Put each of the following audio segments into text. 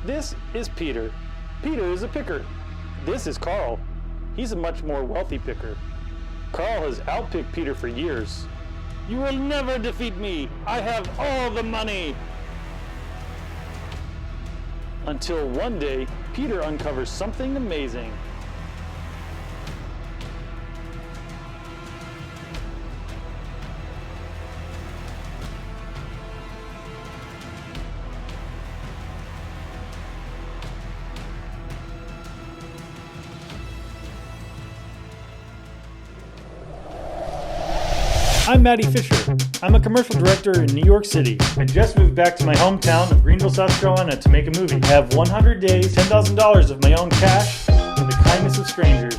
This is Peter. Peter is a picker. This is Carl. He's a much more wealthy picker. Carl has outpicked Peter for years. You will never defeat me. I have all the money. Until one day, Peter uncovers something amazing. I'm Maddy Fisher. I'm a commercial director in New York City. I just moved back to my hometown of Greenville, South Carolina to make a movie. I have 100 days, $10,000 of my own cash, and the kindness of strangers.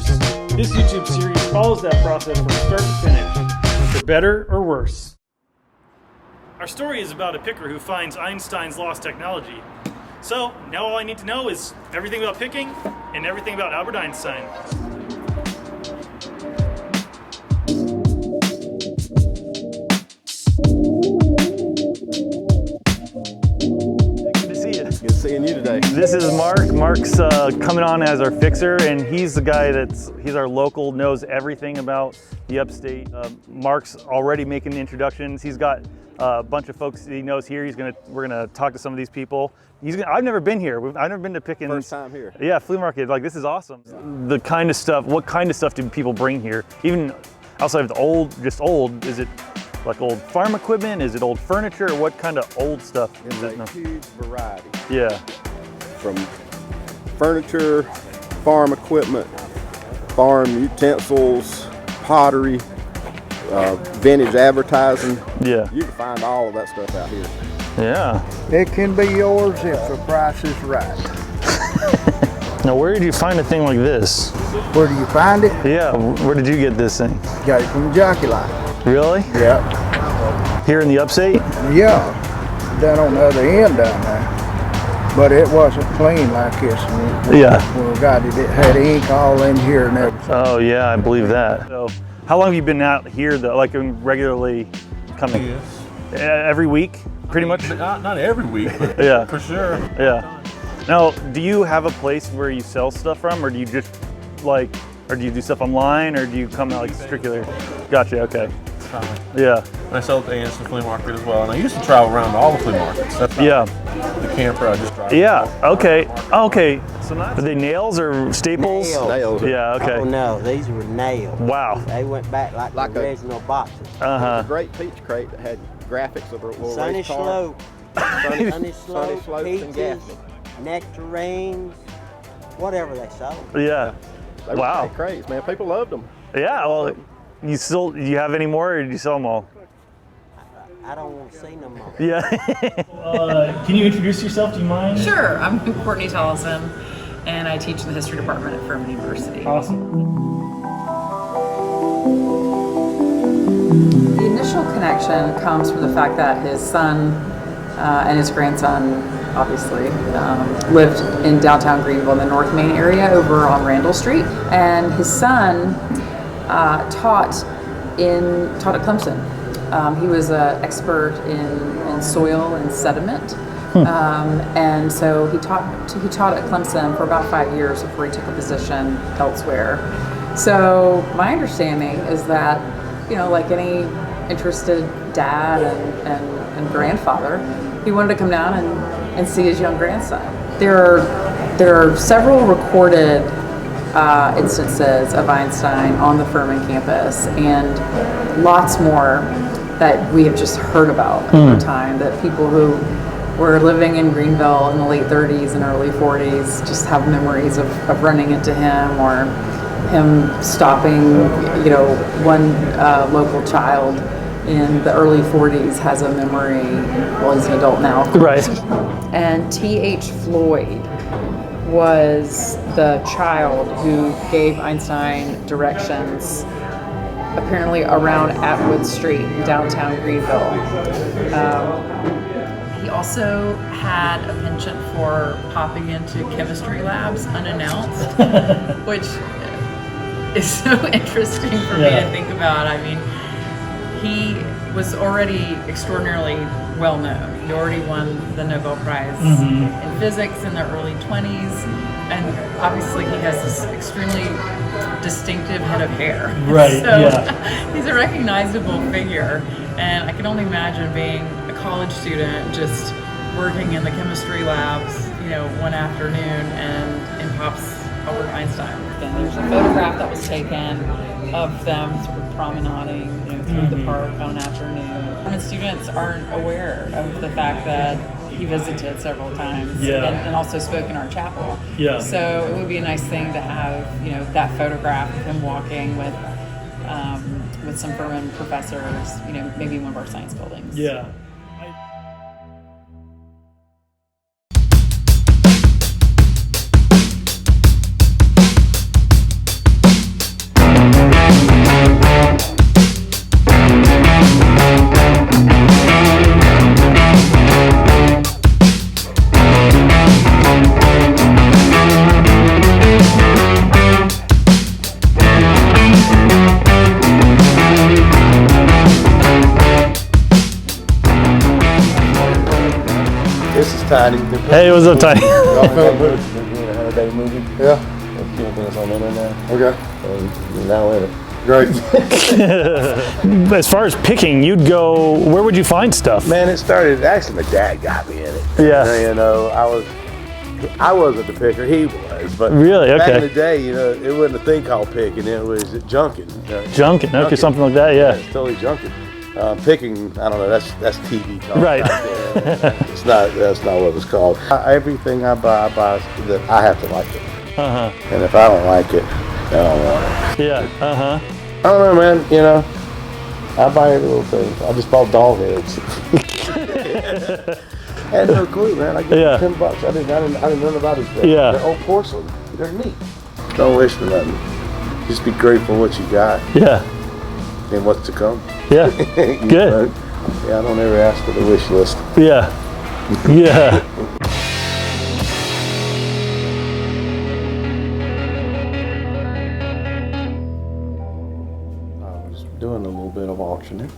This YouTube series follows that process from start to finish, for better or worse. Our story is about a picker who finds Einstein's lost technology. So, now all I need to know is everything about picking and everything about Albert Einstein. Good seeing you today. This is Mark. Mark's coming on as our fixer, and he's the guy he's our local, knows everything about the upstate. Mark's already making introductions. He's got a bunch of folks he knows here. We're gonna talk to some of these people. I've never been here. I've never been to Pickens. First time here. Yeah, flea market. Like, this is awesome. The kind of stuff. What kind of stuff do people bring here? Even outside of the old, is it like old farm equipment? Is it old furniture? What kind of old stuff? It's a huge variety. Yeah. From furniture, farm equipment, farm utensils, pottery, vintage advertising. Yeah. You can find all of that stuff out here. Yeah. It can be yours if the price is right. Now, where did you find a thing like this? Where do you find it? Yeah, where did you get this thing? Got it from Jockey Line. Really? Yeah. Here in the upstate? Yeah. Down on the other end down there. But it wasn't clean like this. Yeah. Well, God, it had ink all in here and everything. Oh yeah, I believe that. So, how long have you been out here though, like regularly coming? Yes. Every week, pretty much? Not every week, but Yeah. for sure. Yeah. Now, do you have a place where you sell stuff from, or do you just or do you do stuff online, or do you come out like strictly? Gotcha, okay. Yeah. And I sell at the Ellison flea market as well, and I used to travel around to all the flea markets. That's not the camper I just drive. Yeah, okay. Okay. So are they nails or staples? Nails. Yeah, okay. Oh no, these were nails. Wow. They went back like the original boxes. A great peach crate that had graphics of a little Sunny race car. Slope, Sunny Slope, Slopes and peaches, Gaffney. nectarines, whatever they sold. Yeah. They were great crates, man. People loved them. Yeah, well, do you have any more, or did you sell them all? I don't want to see no more. Yeah. Can you introduce yourself? Do you mind? Sure, I'm Courtney Ellison, and I teach in the history department at Furman University. Awesome. The initial connection comes from the fact that his son and his grandson, obviously, lived in downtown Greenville in the North Main area over on Randall Street, and his son taught at Clemson. He was an expert in soil and sediment, and so he taught at Clemson for about 5 years before he took a position elsewhere. So my understanding is that, like any interested dad and grandfather, he wanted to come down and see his young grandson. There are several recorded instances of Einstein on the Furman campus, and lots more that we have just heard about over time, that people who were living in Greenville in the late 30s and early 40s just have memories of running into him, or him stopping. One local child in the early 40s has a memory, well, he's an adult now. Right. And T.H. Floyd was the child who gave Einstein directions, apparently around Atwood Street in downtown Greenville. He also had a penchant for popping into chemistry labs unannounced, which is so interesting for me to think about. I mean, he was already extraordinarily well known. He already won the Nobel Prize in physics in the early 20s, and obviously he has this extremely distinctive head of hair. Right, So yeah. he's a recognizable figure, and I can only imagine being a college student just working in the chemistry labs, you know, one afternoon, and in pops Albert Einstein. Then there's a photograph that was taken of them sort of promenading, you know, through the park on an afternoon. And students aren't aware of the fact that he visited several times and also spoke in our chapel. Yeah. So it would be a nice thing to have, you know, that photograph of him walking with some Furman professors, you know, maybe in one of our science buildings. Yeah. This is Tiny. Hey, what's up, Ty? Y'all film We're doing a 100-day movie. Yeah. It's on the internet. Okay. And you're now in it. Great. As far as picking, you'd go, where would you find stuff? Man, it started, actually my dad got me in it. Yeah. You know, I wasn't the picker, he was. But Really? back Okay. in the day, you know, it wasn't a thing called picking, it was junking. Junking, okay, something like that, yeah. It's totally junking. Picking, I don't know, that's TV talk. Right. That's not what it's called. Everything I buy that I have to like it. Uh-huh. And if I don't like it, I don't want it. Yeah, uh-huh. I don't know, man, you know, I buy every little thing. I just bought dog heads. I had no clue, man. I gave them $10. I didn't know about these things. Yeah. They're old porcelain. They're neat. Don't wish for nothing. Just be grateful what you got Yeah, and what's to come. yeah, You good. know? Yeah, I don't ever ask for the wish list. Yeah, yeah. I was doing a little bit of auctioning,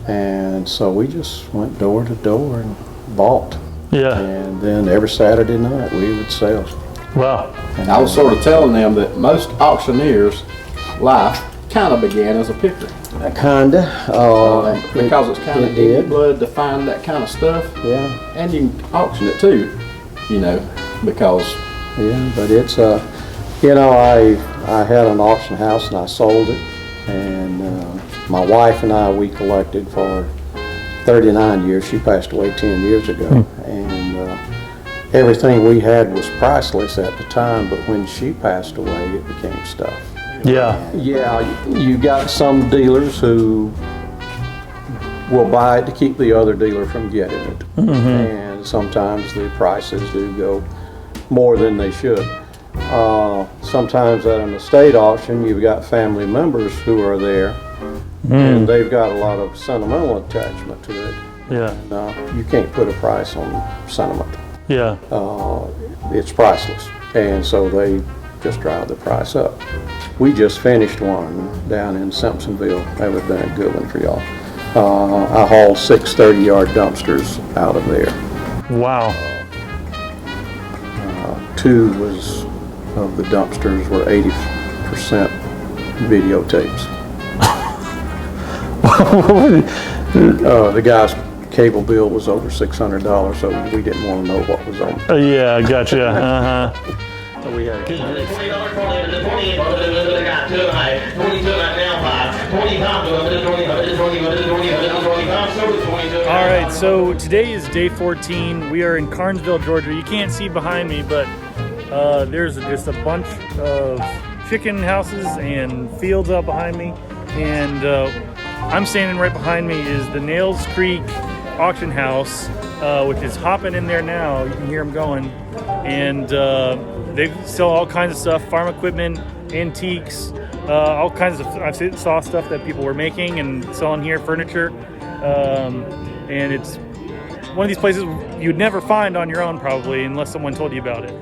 and so we just went door to door and bought. Yeah, And then every Saturday night we would sell. wow. And I was sort of telling them that most auctioneers' life kind of began as a picker. Kinda. Because it's kind of it in your did. blood to find that kind of stuff. Yeah, And you can auction it too, you know, because yeah, but it's you know, I had an auction house and I sold it, and my wife and I, we collected for 39 years. She passed away 10 years ago, and everything we had was priceless at the time, but when she passed away, it became stuff. Yeah, Yeah, you got some dealers who will buy it to keep the other dealer from getting it. And sometimes the prices do go more than they should. Sometimes at an estate auction, you've got family members who are there, and they've got a lot of sentimental attachment to it. yeah, You can't put a price on sentiment. yeah. It's priceless, and so they just drive the price up. We just finished one down in Simpsonville. That would have been a good one for y'all. I hauled 6 30-yard dumpsters out of there. Wow. 2 of the dumpsters were 80% videotapes. The guy's cable bill was over $600, so we didn't want to know what was on it. Yeah, gotcha. Uh-huh. So we had All right, so today is day 14. We are in Carnival, Georgia. You can't see behind me, but there's just a bunch of chicken houses and fields out behind me. And I'm standing right behind me is the Nails Creek auction house, which is hopping in there now. You can hear them going. And they sell all kinds of stuff, farm equipment, antiques, all kinds of, I saw stuff that people were making and selling here, furniture. And it's one of these places you'd never find on your own probably unless someone told you about it.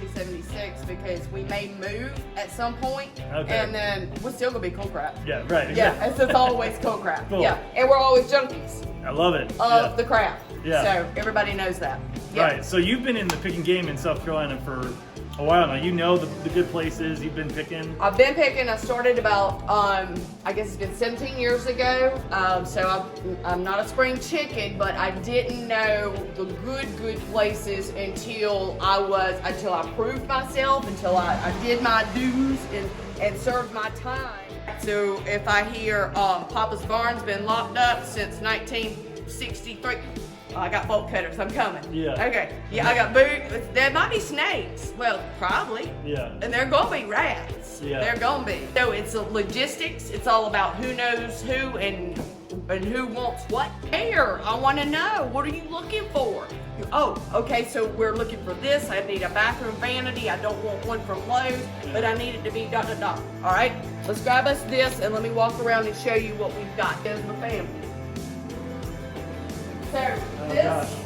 1976 because we may move at some point, Okay. and then we're still gonna be cool crap. Yeah, right. Yeah, it's always cool crap. Cool. Yeah, and we're always junkies I love it. of the crap. Yeah. So everybody knows that. Yeah. Right. So you've been in the picking game in South Carolina for a while now. You know the good places. You've been picking. I've been picking. I started about, I guess it's been 17 years ago. So I'm not a spring chicken, but I didn't know the good places until I proved myself, until I did my dues and served my time. So if I hear Papa's Barn's been locked up since 1963. I got bolt cutters. I'm coming. Yeah. Okay. Yeah, I got boots. There might be snakes. Well, probably. Yeah. And they're gonna be rats. Yeah. They're gonna be. So it's logistics. It's all about who knows who and who wants what. Here, I want to know. What are you looking for? Oh, okay. So we're looking for this. I need a bathroom vanity. I don't want one from Lowe's, but I need it to be dot. All right. Let's grab us this and let me walk around and show you what we've got. There's my family. So this,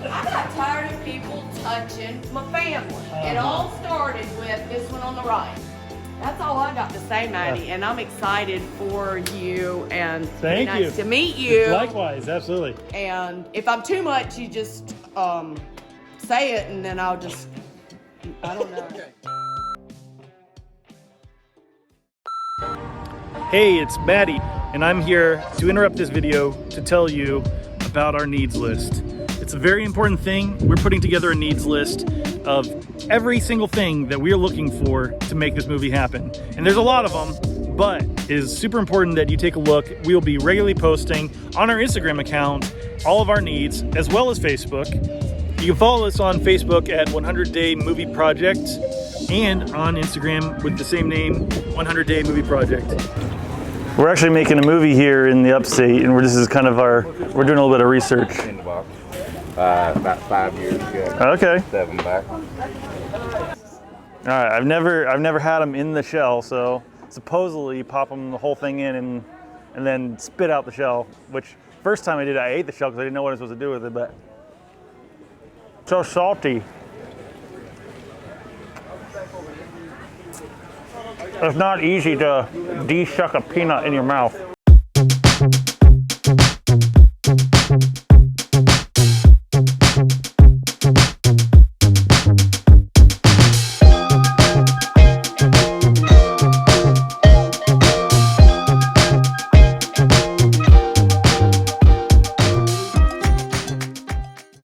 I got tired of people touching my family. It all started with this one on the right. That's all I got to say, Maddie, and I'm excited for you, and Thank nice you. to meet you. Likewise, absolutely. And if I'm too much, you just say it, and then I'll just, I don't know. Hey, it's Maddy, and I'm here to interrupt this video to tell you about our needs list. It's a very important thing. We're putting together a needs list of every single thing that we are looking for to make this movie happen. And there's a lot of them, but it is super important that you take a look. We will be regularly posting on our Instagram account all of our needs, as well as Facebook. You can follow us on Facebook at 100 Day Movie Project and on Instagram with the same name, 100 Day Movie Project. We're actually making a movie here in the upstate, and this is kind of we're doing a little bit of research. In the box. About 5 years ago. Okay. 7 back. All right, I've never had them in the shell, so supposedly you pop them the whole thing in and then spit out the shell, which first time I did, I ate the shell because I didn't know what I was supposed to do with it, but so salty. It's not easy to de-shuck a peanut in your mouth.